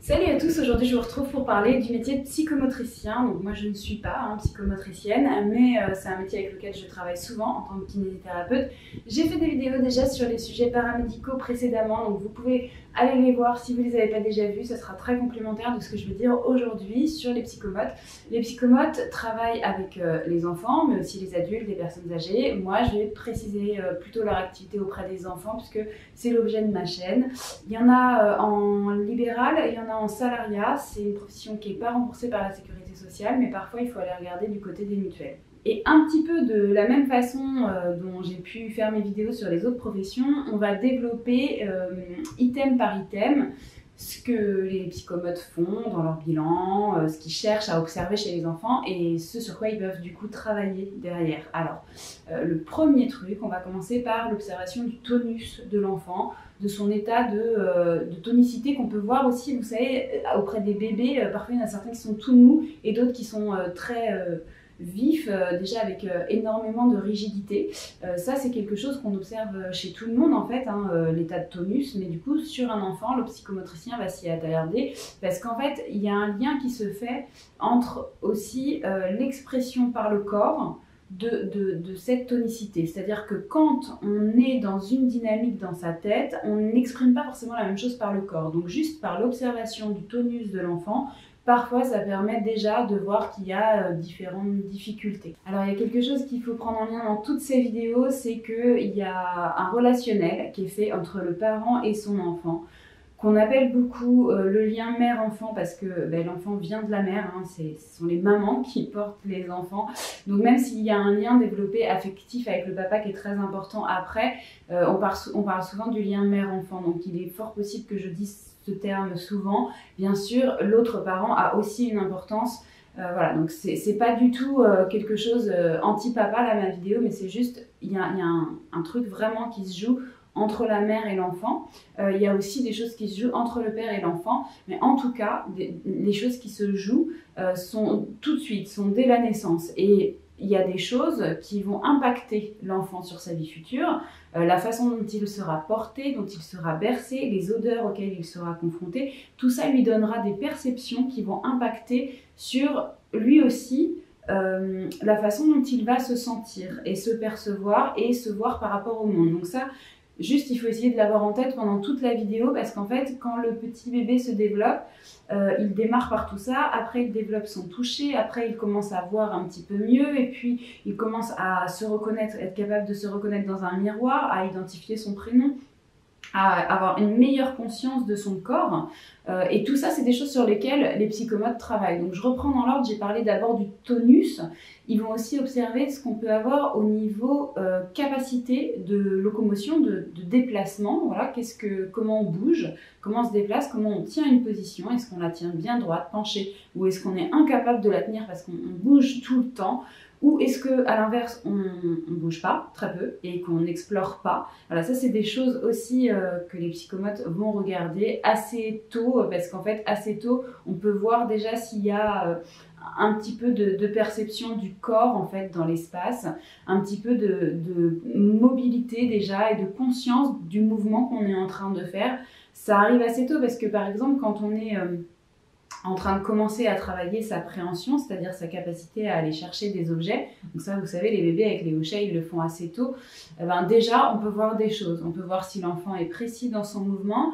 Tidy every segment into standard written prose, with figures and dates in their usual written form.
Salut à tous, aujourd'hui je vous retrouve pour parler du métier de psychomotricien. Donc moi je ne suis pas psychomotricienne, mais c'est un métier avec lequel je travaille souvent en tant que kinésithérapeute. J'ai fait des vidéos déjà sur les sujets paramédicaux précédemment, donc vous pouvez aller les voir si vous ne les avez pas déjà vus, ça sera très complémentaire de ce que je veux dire aujourd'hui sur les psychomotes. Les psychomotes travaillent avec les enfants, mais aussi les adultes, les personnes âgées. Moi je vais préciser plutôt leur activité auprès des enfants, puisque c'est l'objet de ma chaîne. Il y en a en libéral, il y en a en salariat. C'est une profession qui n'est pas remboursée par la sécurité sociale, mais parfois il faut aller regarder du côté des mutuelles. Et un petit peu de la même façon dont j'ai pu faire mes vidéos sur les autres professions, on va développer item par item ce que les psychomotes font dans leur bilan, ce qu'ils cherchent à observer chez les enfants et ce sur quoi ils peuvent du coup travailler derrière. Alors, le premier truc, on va commencer par l'observation du tonus de l'enfant, de son état de tonicité qu'on peut voir aussi, vous savez, auprès des bébés. Parfois, il y en a certains qui sont tout mous et d'autres qui sont très vifs, déjà avec énormément de rigidité. Ça, c'est quelque chose qu'on observe chez tout le monde en fait, l'état de tonus, mais du coup, sur un enfant, le psychomotricien va s'y attarder parce qu'en fait, il y a un lien qui se fait entre aussi l'expression par le corps de cette tonicité. C'est-à-dire que quand on est dans une dynamique dans sa tête, on n'exprime pas forcément la même chose par le corps. Donc juste par l'observation du tonus de l'enfant, parfois ça permet déjà de voir qu'il y a différentes difficultés. Alors il y a quelque chose qu'il faut prendre en lien dans toutes ces vidéos, c'est qu'il y a un relationnel qui est fait entre le parent et son enfant, qu'on appelle beaucoup le lien mère-enfant parce que l'enfant vient de la mère, ce sont les mamans qui portent les enfants. Donc même s'il y a un lien développé affectif avec le papa qui est très important après, on parle souvent du lien mère-enfant. Donc il est fort possible que je dise ce terme souvent. Bien sûr, l'autre parent a aussi une importance. Voilà, donc c'est pas du tout quelque chose anti-papa là ma vidéo, mais c'est juste, il y a un truc vraiment qui se joue entre la mère et l'enfant. Il y a aussi des choses qui se jouent entre le père et l'enfant, mais en tout cas, les choses qui se jouent sont tout de suite, sont dès la naissance. Et il y a des choses qui vont impacter l'enfant sur sa vie future, la façon dont il sera porté, dont il sera bercé, les odeurs auxquelles il sera confronté, tout ça lui donnera des perceptions qui vont impacter sur lui aussi la façon dont il va se sentir et se percevoir et se voir par rapport au monde. Donc ça, juste, il faut essayer de l'avoir en tête pendant toute la vidéo parce qu'en fait, quand le petit bébé se développe, il démarre par tout ça, après il développe son toucher, après il commence à voir un petit peu mieux et puis il commence à se reconnaître, être capable de se reconnaître dans un miroir, à identifier son prénom, à avoir une meilleure conscience de son corps. Et tout ça, c'est des choses sur lesquelles les psychomotes travaillent. Donc je reprends dans l'ordre, j'ai parlé d'abord du tonus. Ils vont aussi observer ce qu'on peut avoir au niveau capacité de locomotion, de déplacement. Voilà, comment on bouge, comment on se déplace, comment on tient une position. Est-ce qu'on la tient bien droite, penchée, ou est-ce qu'on est incapable de la tenir parce qu'on bouge tout le temps? Ou est-ce qu'à l'inverse, on ne bouge pas, très peu, et qu'on n'explore pas? Voilà, ça c'est des choses aussi que les psychomotes vont regarder assez tôt, parce qu'en fait, assez tôt, on peut voir déjà s'il y a un petit peu de perception du corps en fait dans l'espace, un petit peu de mobilité déjà et de conscience du mouvement qu'on est en train de faire. Ça arrive assez tôt parce que par exemple, quand on est en train de commencer à travailler sa préhension, c'est-à-dire sa capacité à aller chercher des objets. Donc ça, vous savez, les bébés avec les hochets, ils le font assez tôt. Déjà, on peut voir des choses. On peut voir si l'enfant est précis dans son mouvement,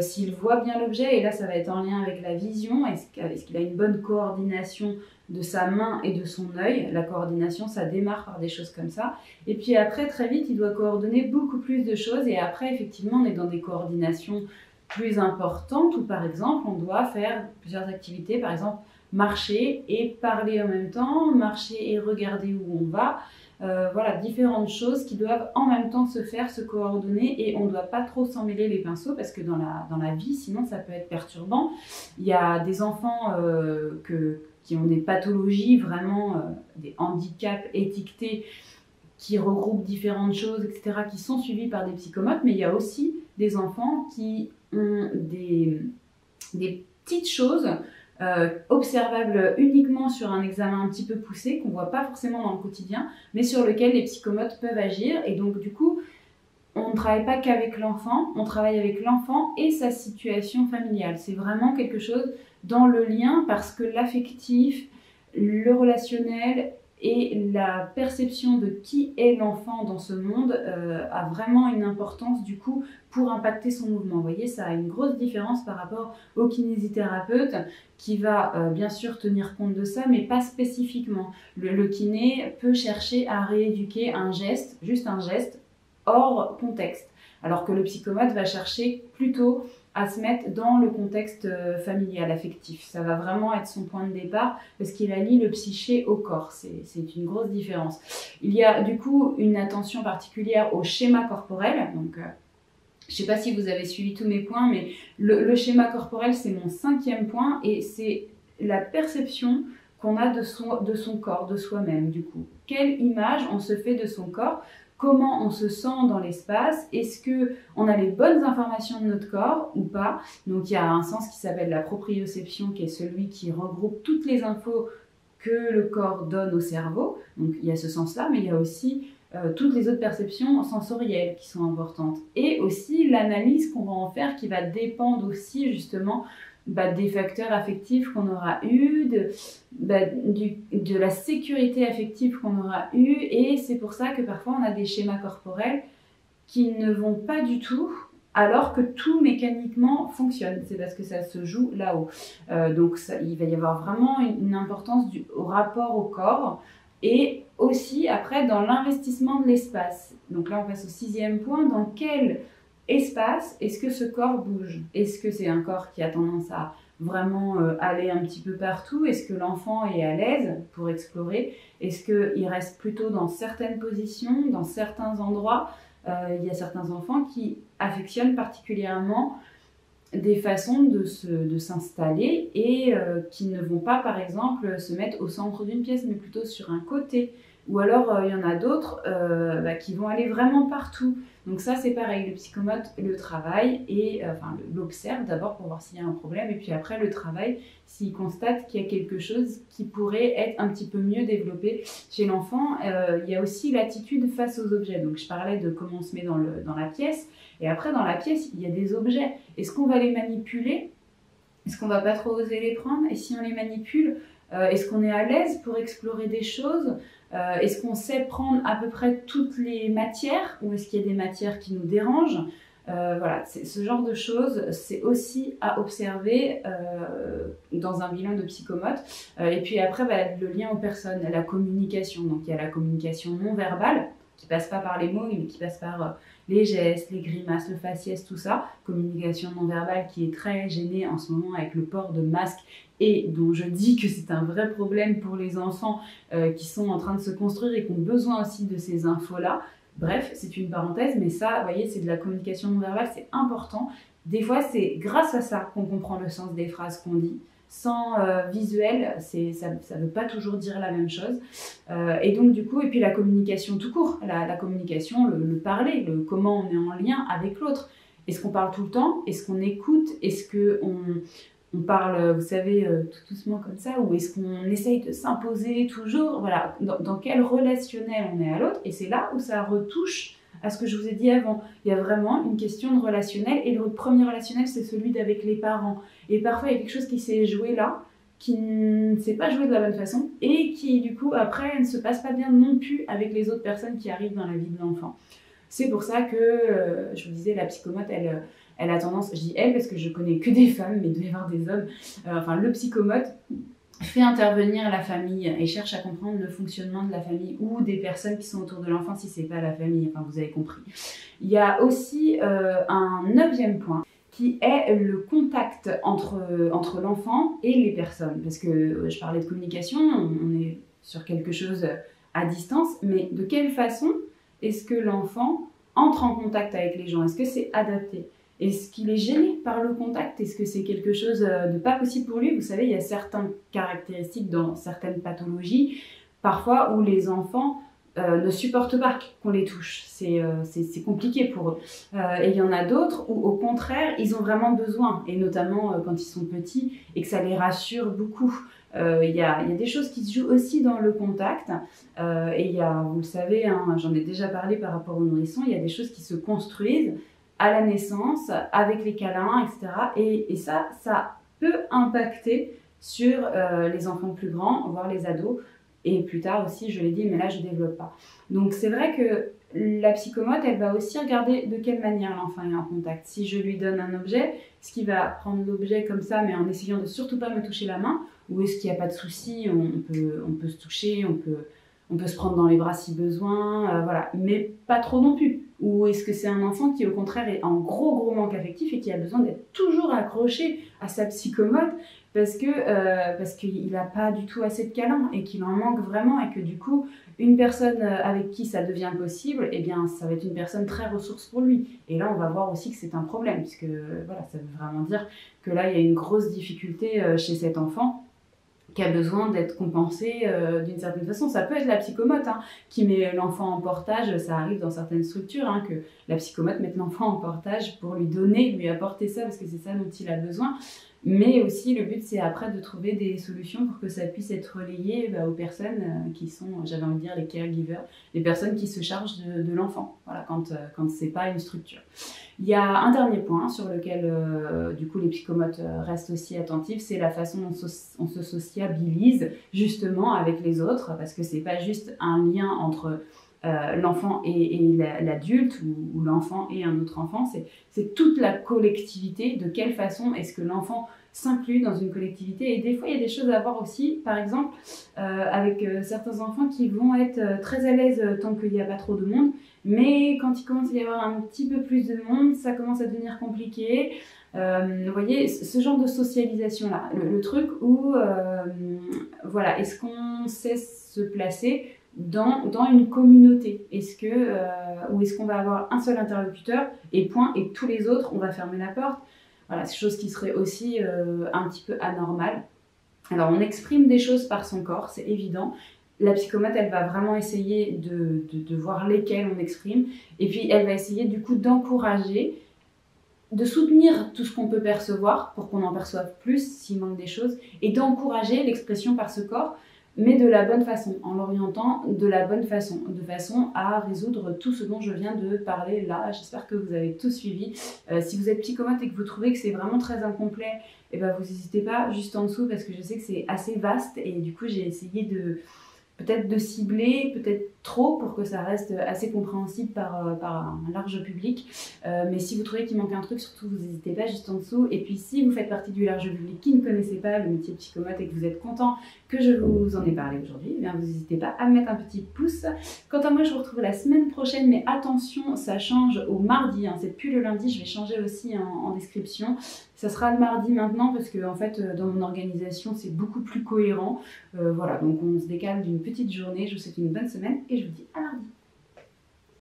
s'il voit bien l'objet, et là, ça va être en lien avec la vision. Est-ce qu'il a une bonne coordination de sa main et de son œil? La coordination, ça démarre par des choses comme ça. Et puis après, très vite, il doit coordonner beaucoup plus de choses. Et après, effectivement, on est dans des coordinations plus importante où par exemple on doit faire plusieurs activités, par exemple marcher et parler en même temps, marcher et regarder où on va, voilà, différentes choses qui doivent en même temps se faire, se coordonner et on ne doit pas trop s'en mêler les pinceaux parce que dans la vie sinon ça peut être perturbant. Il y a des enfants qui ont des pathologies, vraiment des handicaps étiquetés qui regroupent différentes choses, etc., qui sont suivis par des psychomotes, mais il y a aussi des enfants qui ont des petites choses observables uniquement sur un examen un petit peu poussé, qu'on ne voit pas forcément dans le quotidien, mais sur lequel les psychomotes peuvent agir. Et donc du coup, on ne travaille pas qu'avec l'enfant, on travaille avec l'enfant et sa situation familiale. C'est vraiment quelque chose dans le lien parce que l'affectif, le relationnel et la perception de qui est l'enfant dans ce monde a vraiment une importance du coup pour impacter son mouvement. Vous voyez, ça a une grosse différence par rapport au kinésithérapeute qui va bien sûr tenir compte de ça, mais pas spécifiquement. Le kiné peut chercher à rééduquer un geste, juste un geste, hors contexte. Alors que le psychomote va chercher plutôt à se mettre dans le contexte familial, affectif. Ça va vraiment être son point de départ parce qu'il allie le psyché au corps. C'est une grosse différence. Il y a du coup une attention particulière au schéma corporel. Donc, je ne sais pas si vous avez suivi tous mes points, mais le schéma corporel, c'est mon 5e point et c'est la perception qu'on a de son corps, de soi-même du coup. Quelle image on se fait de son corps ? Comment on se sent dans l'espace, est-ce qu'on a les bonnes informations de notre corps ou pas. Donc il y a un sens qui s'appelle la proprioception, qui est celui qui regroupe toutes les infos que le corps donne au cerveau. Donc il y a ce sens-là, mais il y a aussi toutes les autres perceptions sensorielles qui sont importantes. Et aussi l'analyse qu'on va en faire qui va dépendre aussi justement des facteurs affectifs qu'on aura eu, de la sécurité affective qu'on aura eu, et c'est pour ça que parfois on a des schémas corporels qui ne vont pas du tout, alors que tout mécaniquement fonctionne. C'est parce que ça se joue là-haut. Donc il va y avoir vraiment une importance au rapport au corps, et aussi après dans l'investissement de l'espace. Donc là on passe au 6e point, dans quel espace, est-ce que ce corps bouge? Est-ce que c'est un corps qui a tendance à vraiment aller un petit peu partout? Est-ce que l'enfant est à l'aise pour explorer? Est-ce qu'il reste plutôt dans certaines positions, dans certains endroits? Il y a certains enfants qui affectionnent particulièrement des façons de s'installer et qui ne vont pas, par exemple, se mettre au centre d'une pièce, mais plutôt sur un côté. Ou alors, il y en a d'autres qui vont aller vraiment partout. Donc ça, c'est pareil, le psychomote le travaille et l'observe d'abord pour voir s'il y a un problème, et puis après le travail s'il constate qu'il y a quelque chose qui pourrait être un petit peu mieux développé chez l'enfant. Il y a aussi l'attitude face aux objets. Donc je parlais de comment on se met dans la pièce, et après dans la pièce, il y a des objets. Est-ce qu'on va les manipuler? Est-ce qu'on va pas trop oser les prendre? Et si on les manipule, est-ce qu'on est à l'aise pour explorer des choses? Est-ce qu'on sait prendre à peu près toutes les matières, ou est-ce qu'il y a des matières qui nous dérangent? Voilà, ce genre de choses, c'est aussi à observer dans un bilan de psychomote. Et puis après, le lien aux personnes, la communication. Donc il y a la communication non verbale, qui passe pas par les mots, mais qui passe par les gestes, les grimaces, le faciès, tout ça. Communication non verbale qui est très gênée en ce moment avec le port de masques, et dont je dis que c'est un vrai problème pour les enfants qui sont en train de se construire et qui ont besoin aussi de ces infos-là. Bref, c'est une parenthèse, mais ça, vous voyez, c'est de la communication non verbale, c'est important. Des fois, c'est grâce à ça qu'on comprend le sens des phrases qu'on dit. Sans visuel, ça ne veut pas toujours dire la même chose. Et donc, du coup, et puis la communication tout court, la communication, le parler, comment on est en lien avec l'autre. Est-ce qu'on parle tout le temps? Est-ce qu'on écoute? Est-ce qu'on parle, vous savez, tout doucement comme ça? Ou est-ce qu'on essaye de s'imposer toujours? Voilà, dans quel relationnel on est à l'autre? Et c'est là où ça retouche à ce que je vous ai dit avant. Il y a vraiment une question de relationnel, et le premier relationnel, c'est celui d'avec les parents. Et parfois, il y a quelque chose qui s'est joué là, qui ne s'est pas joué de la bonne façon, et qui, du coup, après, ne se passe pas bien non plus avec les autres personnes qui arrivent dans la vie de l'enfant. C'est pour ça que, je vous disais, la psychomote, elle a tendance, je dis elle parce que je connais que des femmes, mais il doit y avoir des hommes, le psychomote fait intervenir la famille et cherche à comprendre le fonctionnement de la famille ou des personnes qui sont autour de l'enfant si c'est pas la famille, enfin vous avez compris. Il y a aussi un 9e point qui est le contact entre l'enfant et les personnes. Parce que je parlais de communication, on est sur quelque chose à distance, mais de quelle façon est-ce que l'enfant entre en contact avec les gens? Est-ce que c'est adapté? Est-ce qu'il est gêné par le contact? Est-ce que c'est quelque chose de pas possible pour lui? Vous savez, il y a certaines caractéristiques dans certaines pathologies, parfois où les enfants ne supportent pas qu'on les touche. C'est compliqué pour eux. Et il y en a d'autres où, au contraire, ils ont vraiment besoin, et notamment quand ils sont petits, et que ça les rassure beaucoup. Il y a des choses qui se jouent aussi dans le contact. Et il y a, vous le savez, hein, j'en ai déjà parlé par rapport aux nourrissons, il y a des choses qui se construisent à la naissance, avec les câlins, etc. Et ça peut impacter sur les enfants plus grands, voire les ados. Et plus tard aussi, je l'ai dit, mais là je ne développe pas. Donc c'est vrai que la psychomote, elle va aussi regarder de quelle manière l'enfant est en contact. Si je lui donne un objet, est-ce qu'il va prendre l'objet comme ça, mais en essayant de surtout pas me toucher la main, ou est-ce qu'il n'y a pas de souci, on peut se toucher, on peut se prendre dans les bras si besoin, voilà, mais pas trop non plus. Ou est-ce que c'est un enfant qui au contraire est en gros manque affectif et qui a besoin d'être toujours accroché à sa psychomote parce qu'il n'a pas du tout assez de câlins et qu'il en manque vraiment, et que du coup une personne avec qui ça devient possible, eh bien ça va être une personne très ressource pour lui. Et là on va voir aussi que c'est un problème, puisque voilà, ça veut vraiment dire que là il y a une grosse difficulté chez cet enfant qui a besoin d'être compensé d'une certaine façon. Ça peut être la psychomote hein, qui met l'enfant en portage. Ça arrive dans certaines structures hein, que la psychomote mette l'enfant en portage pour lui apporter ça, parce que c'est ça dont il a besoin. Mais aussi, le but, c'est après de trouver des solutions pour que ça puisse être relayé aux personnes qui sont, j'avais envie de dire, les caregivers, les personnes qui se chargent de l'enfant, voilà, quand c'est pas une structure. Il y a un dernier point sur lequel, du coup, les psychomotes restent aussi attentifs, c'est la façon dont on se sociabilise justement avec les autres, parce que c'est pas juste un lien entre l'enfant et l'adulte, ou l'enfant et un autre enfant, c'est toute la collectivité, de quelle façon est-ce que l'enfant s'inclut dans une collectivité. Et des fois il y a des choses à voir aussi, par exemple avec certains enfants qui vont être très à l'aise tant qu'il n'y a pas trop de monde, mais quand il commence à y avoir un petit peu plus de monde, ça commence à devenir compliqué. Vous voyez, ce genre de socialisation là, le truc où voilà, est-ce qu'on sait se placer dans une communauté? Ou est-ce qu'on va avoir un seul interlocuteur et point, et tous les autres, on va fermer la porte? Voilà, c'est chose qui serait aussi un petit peu anormale. Alors, on exprime des choses par son corps, c'est évident. La psychomote, elle va vraiment essayer de voir lesquelles on exprime, et puis elle va essayer du coup d'encourager, de soutenir tout ce qu'on peut percevoir pour qu'on en perçoive plus s'il manque des choses, et d'encourager l'expression par ce corps, mais de la bonne façon, en l'orientant de la bonne façon, de façon à résoudre tout ce dont je viens de parler là. J'espère que vous avez tout suivi. Si vous êtes psychomote et que vous trouvez que c'est vraiment très incomplet, eh ben vous n'hésitez pas juste en dessous, parce que je sais que c'est assez vaste, et du coup j'ai essayé peut-être de cibler, peut-être trop, pour que ça reste assez compréhensible par un large public. Mais si vous trouvez qu'il manque un truc, surtout vous n'hésitez pas juste en dessous. Et puis si vous faites partie du large public qui ne connaissait pas le métier de psychomote et que vous êtes content que je vous en ai parlé aujourd'hui, eh bien vous n'hésitez pas à me mettre un petit pouce. Quant à moi, je vous retrouve la semaine prochaine, mais attention, ça change au mardi, hein, c'est plus le lundi, je vais changer aussi en description. Ça sera le mardi maintenant, parce que en fait dans mon organisation c'est beaucoup plus cohérent. Voilà, donc on se décale d'une petite journée. Je vous souhaite une bonne semaine et je vous dis à mardi.